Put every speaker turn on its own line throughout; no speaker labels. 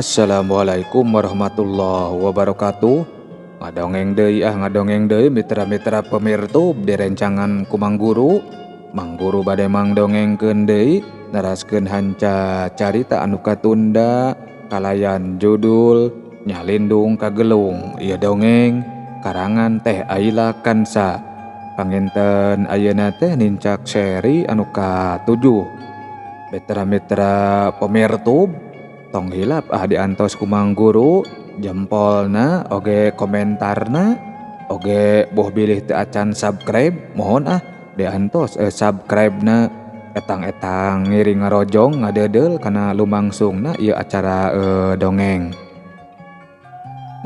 Assalamualaikum warahmatullahi wabarakatuh. Ngadongeng deui mitra-mitra pemirtub direncangan ku Mang Guru. Mang Guru bade mangdongengkeun deui naraskeun hanca carita anu katunda kalayan judul Nyalindung Kagelung. Ieu dongeng karangan Teh Aila Kansa. Panginten ayeuna teh nincak seri anu ka-7. Mitra-mitra pemirtub tong hilap diantos ku Mang Guru, jempolna oge komentarna oge boh bilih teu acan subscribe mohon diantos subscribe-na etang-etang ngiring ngarojong ngadeudel kana lumangsungna ieu acara dongeng.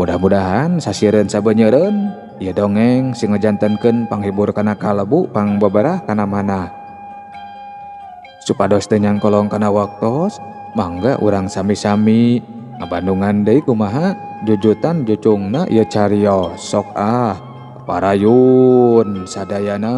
Mudah-mudahan sasiereun sabeunyereun ieu dongeng sing ngajantenkeun panghibur kana kalebu pangbabarah kana manah. Supados teu nyangkolong kana waktos, mangga urang sami-sami ngabandungan deui kumaha jujutan jucungna ieu cariyos. Sok parayun sadayana.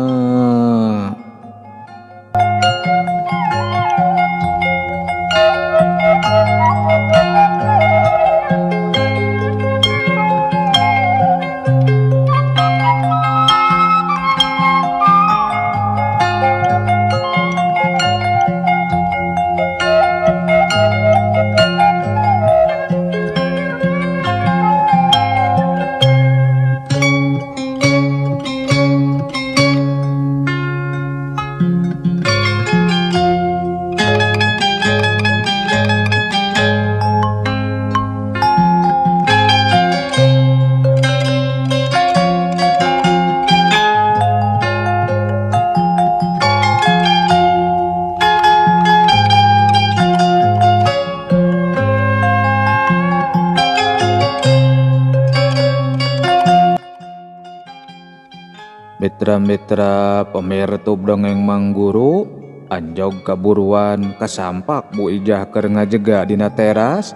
Mitra-mitra pemirtub dongeng Mang Guru, anjog kaburuan kasampak Bu Ijah keur ngajega dina teras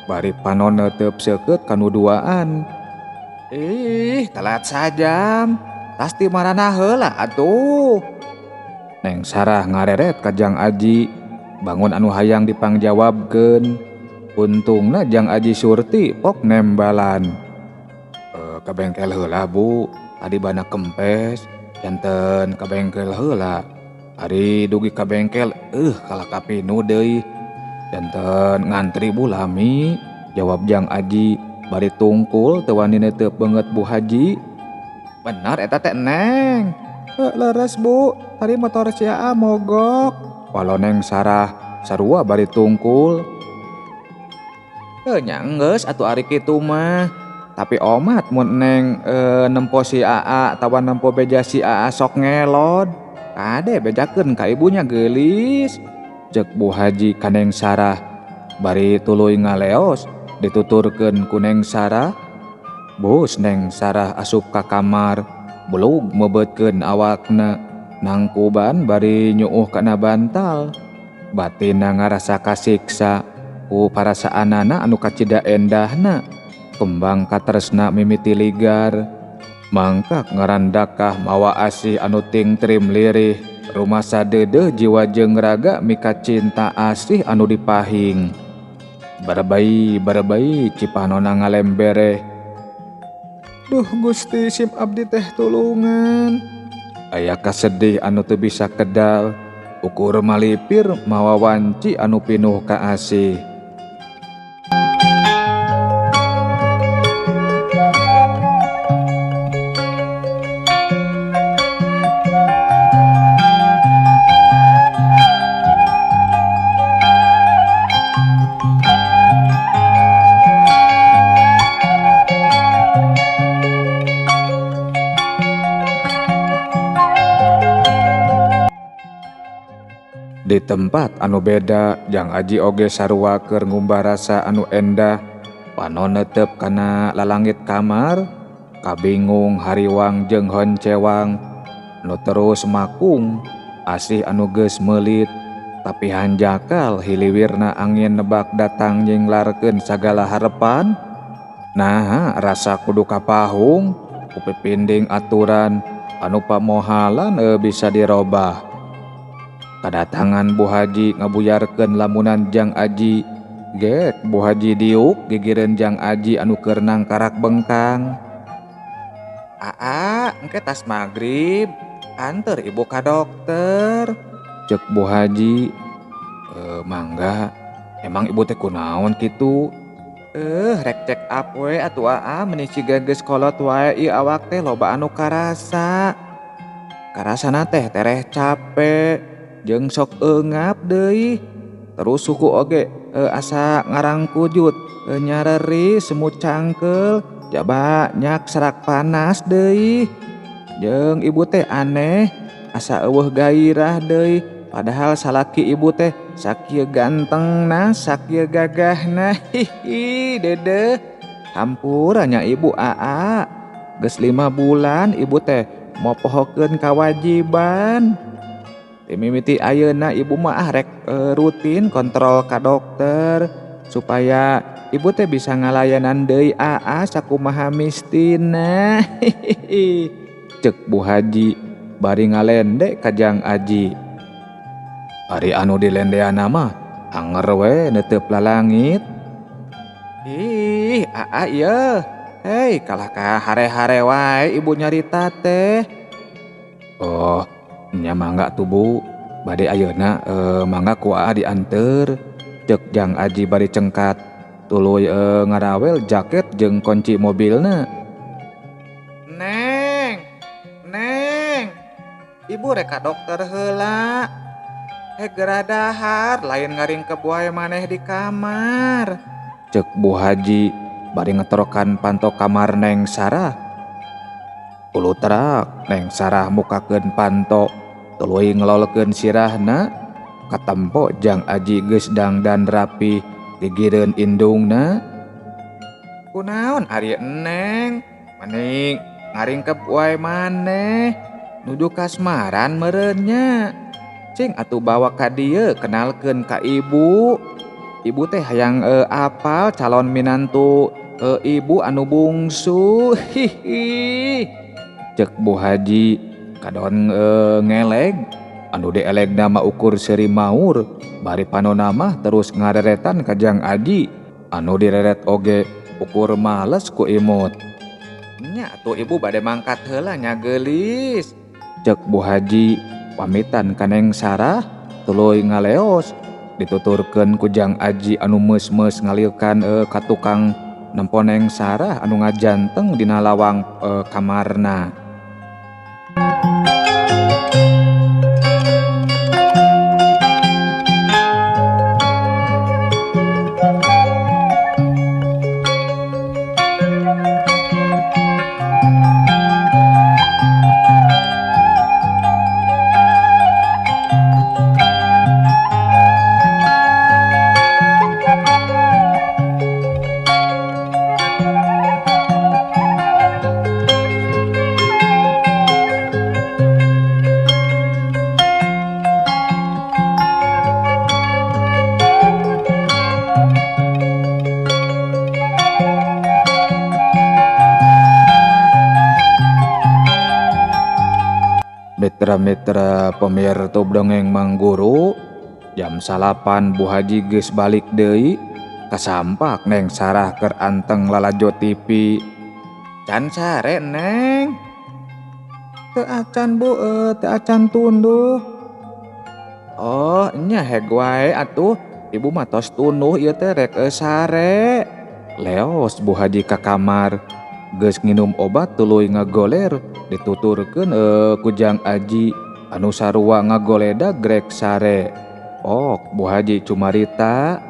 bari panon neuteup seukeut kanu duaan. Telat sajam, pasti marana heula atuh. Neng Sarah ngareret ka Jang Aji, bangun anu hayang dipangjawabkeun. Untungna Jang Aji Surti pok nembalan. Ka bengkel heula Bu, tadi bana kempes, janten ka bengkel heula. Ari dugi ka bengkel, kalakapinu deui. Janten ngantri Bu Lami, jawab Jang Aji, bari tungkul teu wani neuteub beungeut Bu Haji. Bener eta teh Neng. Leres Bu, tadi motor si Aa mogok. Walau Neng Sarah sarua bari tungkul. Nya geus atuh ari kitu mah. Tapi omat mun Neng nempo si Aa tawan nempo beja si Aa sok ngelod. Kade bejakeun ka ibunya geulis. Cek Bu Haji ka Neng Sarah. Bari tuluy ngaleos dituturkeun ku Neng Sarah. Bus Neng Sarah asup ka kamar, bulug mebeutkeun awakna. Nangkuban bari nyuuh kana bantal. Batinna ngarasa kasiksa ku parasaanana anu kacida endahna. Kembang katresna mimiti ligar, mangkak ngarandakah mawa asih anu ting trim lirih, rumasa deudeuh jiwa jeung raga mika cinta asih anu dipahing. Barebai cipanonna ngalembereh. Duh Gusti sim abdi teh tulungan. Aya kasedih anu teu bisa kedal, ukur malipir mawa wanci anu pinuh ka asih. Di tempat anu beda, Jang Aji oge sarua keur ngumbah rasa anu endah. Panon neuteup kana lalangit kamar, kabingung hariwang jeung honcewang nu terus makung, asih anu geus meulit. Tapi hanjakal hiliwirna angin nebak datang nyinglarkeun sagala harepan. Nah, rasa kudu kapahung ku pipinding aturan anu pamohalan bisa dirobah. Kedatangan Bu Haji ngabuyarkeun lamunan Jang Aji Gek Bu Haji diuk gigireun Jang Aji anu keur nangkarak bengkang. Aa, engke tas magrib, anter ibu ka dokter. Cek Bu Haji. Mangga, emang ibu teh kunaon kitu? Rek cek up we atuh aa meuni siga geus kolot wae ieu awak teh loba anu karasa. Karasana teh tereh capek, jeung sok eungap deui. Terus suku oge asa ngarangkujut, nyareri semut cangkel, jaba nyak serak panas deui. Jeung ibu teh aneh, asa eueuh gairah deui, padahal salaki ibu teh sakieu gantengna, sakieu gagahna. Hihi, dede. Hampura nya ibu aa. Geus 5 bulan ibu teh mopohokeun kawajiban. Mimiti ayeuna ibu mah rek rutin kontrol ka dokter supaya ibu teh bisa ngalayanan deui aa sakumaha mistina. Hihi. Cek Bu Haji bari ngalende ka Jang Aji. Ari anu dilendeana mah anger we neuteup lalangit. Ih, aa ieu. Hei, kalah ka hare-hare wae ibu nyarita teh. Oh, nya mangga tuh Bu. Bade ayeuna mangga ku aa dianter. Cek Jang Aji bari cengkat tuluy ngarawel jaket jeung kunci mobilna. Neng, Neng, ibu rek ka dokter heula. Hegera dahar, lain ngaringkep wae maneh di kamar. Cek Bu Haji bari ngetorokan panto kamar Neng Sarah. Ulu terak Neng Sarah mukakeun panto, tuluy ngelolkeun sirahna. Katempo Jang Aji geus dangdan rapi gigireun indungna. Kunaon ari Neng? Mending ngaringkep wae maneh. Nuju kasmaran meureun nya. Cing atuh bawa ka dieu kenalkeun ka ibu. Ibu teh hayang apal calon minantu ibu anu bungsu. Hihi. Cek Bu Haji kadon ngeleg. Anu dielegna mah ukur seuri maur. Bari panonna mah terus ngareretan ka Jang Aji. Anu direret oge ukur males ku imut. Nya atuh ibu bade mangkat heula nya geulis. Cek Bu Haji pamitan ka Neng Sarah, tuluy ngaleos dituturkeun ku Jang Aji anu meus-meus ngalilkan ka tukang nempo Neng Sarah anu ngajanteng dina lawang kamarna. Mitra-mitra pemirsa dongeng Mang Guru, jam 8 Bu Haji geus balik deui. Kasampak Neng Sarah keur anteng lalajo TV. Can sare Neng? Teu acan Bu, teu acan tunduh. Oh, nya heg wae atuh. Ibu mah tos tunduh ieu teh rek sare. Leos Bu Haji ka kamar. Geus nginum obat tuluy ngagoler dituturkeun ku Jang Aji anu sarua ngagoleda grek sare. Ok Bu Haji cumarita.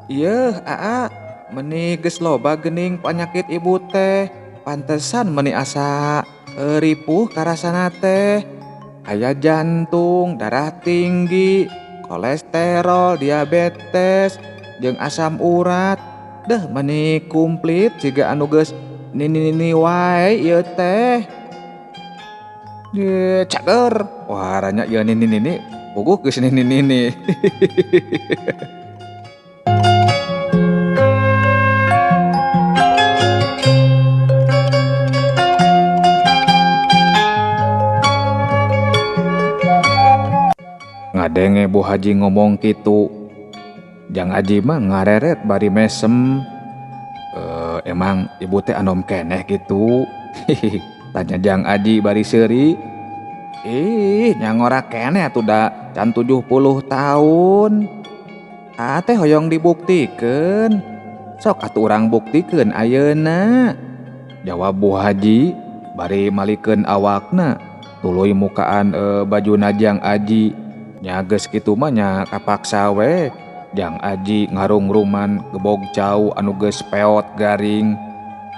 Ieuh aa, meuni geus loba geuning panyakit ibu teh. Pantesan meuni asa ripuh karasana teh. Aya jantung, darah tinggi, kolesterol, diabetes, jeung asam urat. Deuh meuni kumplit siga anu geus nini wae ieu teh. Ye cager. Wah ranya ieu nini puguh geus nini. Ngadenge Bu Haji ngomong kitu, Jang Aji mah ngareret bari mesem. Emang ibu teh anom keneh gitu? Tanya Jang Aji bari seuri. Ih, nyangora keneh atuh da can 70 tahun. Teh hoyong dibuktikeun. Sok atuh urang buktikeun ayeuna. Jawab Bu Haji bari malikeun awakna. Tuluy mukaan bajuna Jang Aji. Nya geus kitu mah nya kapaksa we. Jang Aji ngarungruman gebog cau anu geus peot garing.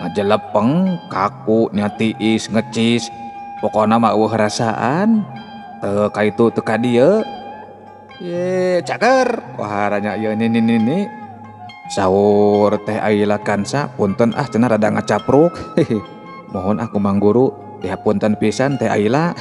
Ngajelepeng, kaku, nya tiis, ngecis. Pokona mah eueuh rasaan. Teu kaitu teu ka dieu. Ye, cager. Waharanya ieu nini. Saur Teh Aila Kansa, punten cenah rada ngacapruk. Mohon aku Mang Guru, dihapunten pisan Teh Aila.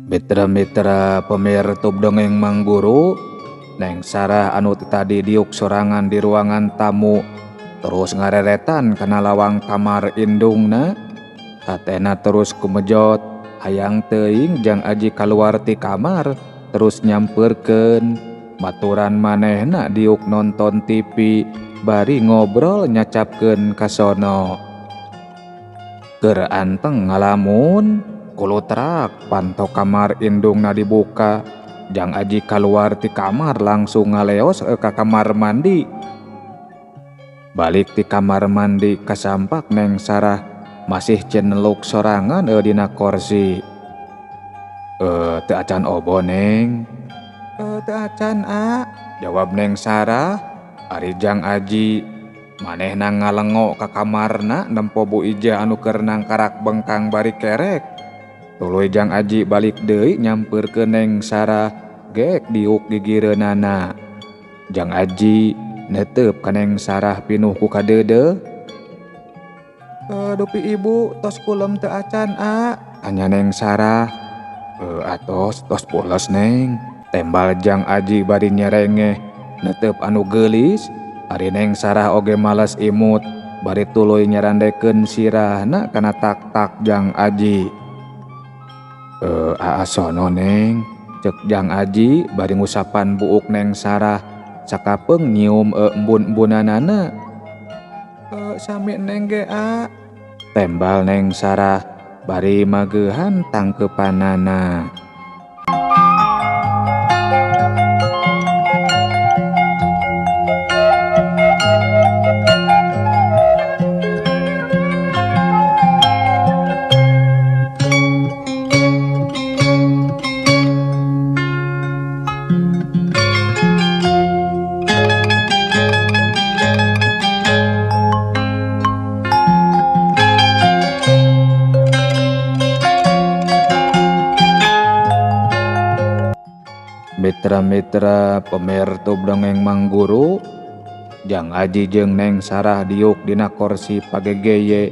Mitra-mitra pemirtub dongeng Mang Guru, Neng Sarah anu tadi diuk sorangan di ruangan tamu terus ngareretan kana lawang kamar indungna. Hatena terus kumejot hayang teuing Jang Aji kaluar ti kamar terus nyampeurkeun. Baturan manehna diuk nonton TV bari ngobrol nyacapkeun kasono. Keur anteng ngalamun kulutrak panto kamar indungna dibuka. Jang Aji kaluar ti kamar langsung ngaleos ka kamar mandi. Balik ti kamar mandi kasampak Neng Sarah masih ceneluk sorangan dina kursi. Teu acan obo Neng. Teu acan jawab Neng Sarah. Ari Jang Aji manehna ngalengo ka kamarna nempo Bu Ija anu keur nangkarak bengkang bari kerek. Tuluy Jang Aji balik deui nyampeurkeun Neng Sarah gek diuk gigireunana. Jang Aji netep ka Neng Sarah pinuh ku kadeudeuh. Dupi ibu tos kulem teu acan tanya Neng Sarah. Atos tos pules Neng, tembal Jang Aji bari nyerengeh netep anu geulis. Ari Neng Sarah oge males imut bari tuluy nyerandekeun sirahna kana tak-tak Jang Aji. Sono Neng, cek Jang Aji bari ngusapan buuk Neng Sarah sakapeung nyium embun-embunanana. Sami Neng ge tembal Neng Sarah bari mageuhan tangkeupanana. Mitra-mitra pemirtub dongeng Mang Guru, Jang Aji jeung Neng Sarah diuk dina kursi pagegeye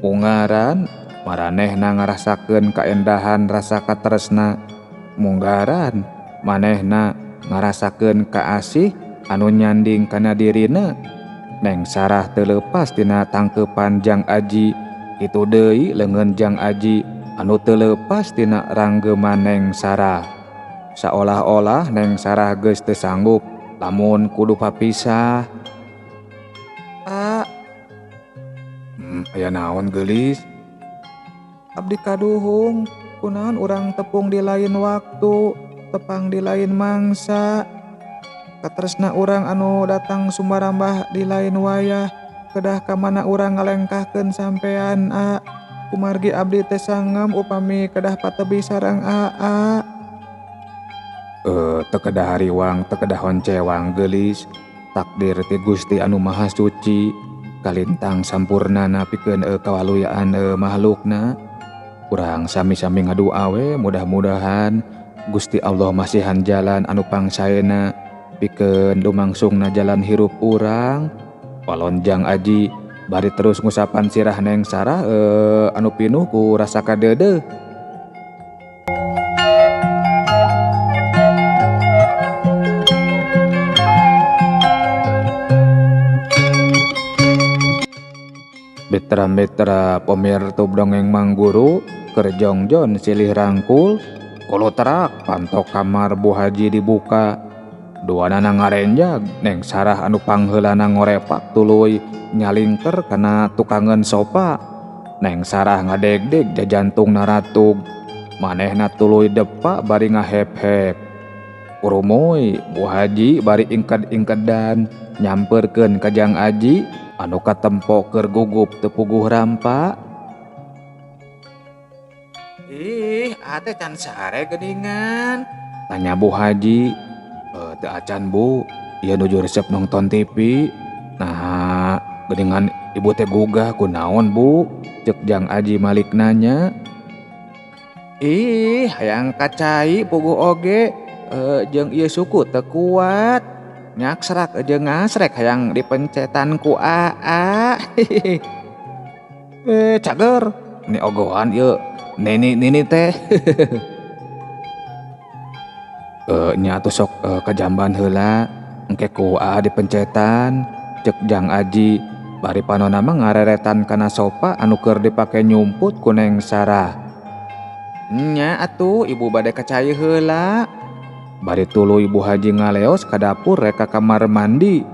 munggaran maranehna ngarasakeun kaendahan rasa katresna. Munggaran manehna ngarasakeun kaasih anu nyanding kana dirina. Neng Sarah teu leupas tina tangkeupan Jang Aji. Kitu deui leungeun Jang Aji anu teu leupas tina ranggeuman Neng Sarah. Saolah-olah Neng Sarah geus teu sanggup lamun kudu papisah. Aya naon geulis? Abdi kaduhung, kunaon urang tepung di lain waktu, tepang di lain mangsa. Katresna urang anu datang sumbarambah di lain wayah, kedah ka mana urang ngalengkahkeun sampean kumargi abdi teh sangem upami kedah patebi sareng teu kedah hariwang teu kedah honcewang geulis. Takdir ti Gusti anu Maha Suci kalintang sampurnana pikeun kawaluyaan makhlukna. Urang sami-sami ngadua we mudah-mudahan Gusti Allah masihan jalan anu pangsaena pikeun lumangsungna jalan hirup urang. Walon Jang Aji bari terus ngusapan sirah Neng Sarah anu pinuh ku rasa kadeudeung. Mitra-mitra pemirsa dongeng Mang Guru kerjongjon silih rangkul kulo terak pantok kamar Bu Haji dibuka. Duanana ngarenjag Neng Sarah anu pangheulana ngorepak tuluy nyalingker kana tukangan sopa. Neng Sarah ngadegdeg jajantungna ratug, manehna tuluy depa bari ngahep-hep. Urumoy Bu Haji bari ingked-ingkedan nyamperkeun ka Jang Aji anu katempo keur gugup teu puguh rampa. Ih, ate can sare geuningan? Tanya Bu Haji. Teu acan Bu, ieu nuju resep nonton TV. Nah, geuningan ibu teh gugah kunaon Bu? Cek Jang Aji Malik nanya. Ih, hayang kacai puguh oge, jeung ieu suku teu kuat. Nyak serak jeung ngasrek hayang dipencetan ku AA. Cager, ni ogohan ieu nini teh. Nya atuh sok kajamban heula engke ku AA dipencetan. Cek Jang Aji bari panonna mah ngareretan kana sopa anu keur dipake nyumput ku Neng Sarah. Nya atuh ibu bade kacai heula. Bari tuluy Bu Haji ngaleos ka dapur rek ka kamar mandi.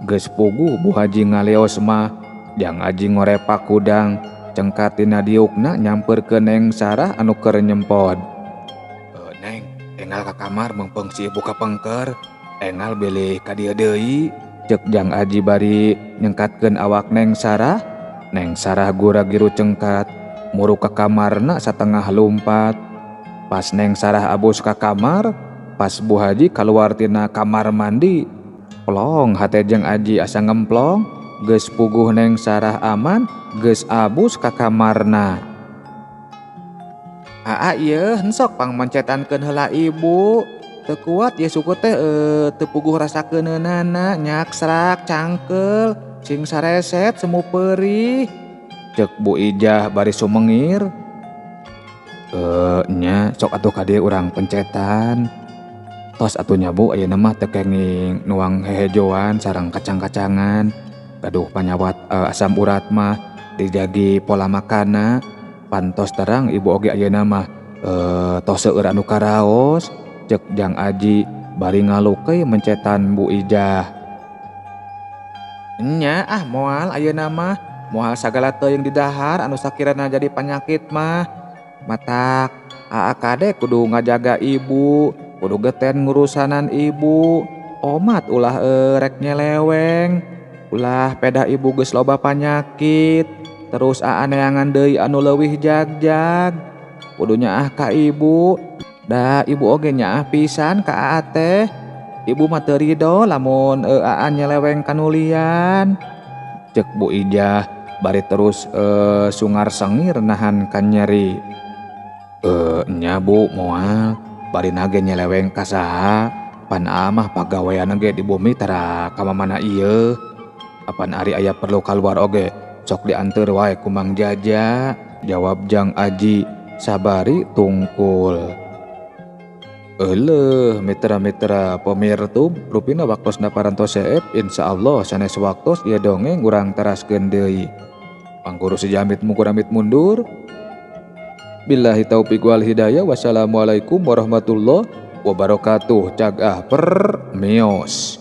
Geus puguh Bu Haji ngaleos mah Jang Aji ngorepak kudang cengkat tina diukna nyamperkeun Neng Sarah anu keur nyempod. Neng, enggal ka kamar mengpeung si ibu kapengker. Enggal bilih ka dieu deui. Cek Jang Aji bari nyengkatkeun awak Neng Sarah. Neng Sarah gura-giru cengkat muru ka kamarna satengah lumpat. Pas Neng Sarah abus ka kamar, pas Bu Haji kaluar tina kamar mandi, plong hate Jang Aji asa ngemplong. Geus puguh Neng Sarah aman, geus abus ka kamarna. AA ieu hensok pangmencetankeun heula ibu. Teu kuat ieu suku teh teu puguh rasakeunana nyak serak cangkel sing sareset semu peurih. Cek Bu Ijah bari sumengir. Nya sok atuh ka dieu urang pencetan. Tos atunya Bu ayeuna mah teu kenging nuang hehejoan sareng kacang-kacangan. Gaduh panyawat asam urat mah dijagi pola makanna. Pantos terang ibu oge ayeuna mah tos seueur anu karaos. Cek Jang Aji bari ngalukeuy mencetan Bu Ijah. Nya moal ayeuna mah moal sagala teuing didahar anu sakirana jadi panyakit mah. Matak AA kade kudu ngajaga ibu, kudu geten ngurusanan ibu. Omat ulah rek nyeleweng, ulah pedah ibu geus loba panyakit. Terus AA neangan deui anu leuwih jagjag. Kudu nyaah ka ibu. Da ibu oge nyaah pisan ka AA teh. Ibu mah teu ridho lamun AA nyeleweng kanulian. Cek Bu Ijah bari terus sungar sengir nahan kan nyeri. Nya Bu moal bari nage nyeleweng ka saha? Pan mah pagawean ge di bumi tara ka mamana ieu. Apan ari aya perlu kaluar oge sok dianteur wae ku Mang Jaja. Jawab Jang Aji sabari tungkul. Euleuh mitra-mitra pemirsa rupina waktosna parantos saep insyaallah sanes waktos ieu dongeng urang teraskeun deui. Pangguru sejamit mukuramit mundur. Billahi taufiq wal hidayah. Wassalamualaikum warahmatullahi wabarakatuh. Cagah per meos.